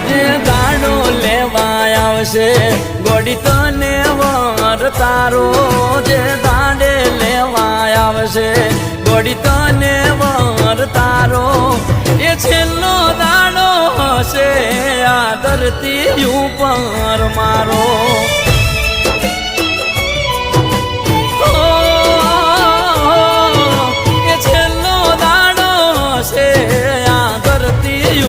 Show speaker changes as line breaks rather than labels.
જે દાડો લેવા આવશે ગોડી તને વર તારો જે દાડે લેવા આવશે ગોડી તને વર તારો એ છેલ્લો દાડો હશે આ ધરતી ઉપર મારો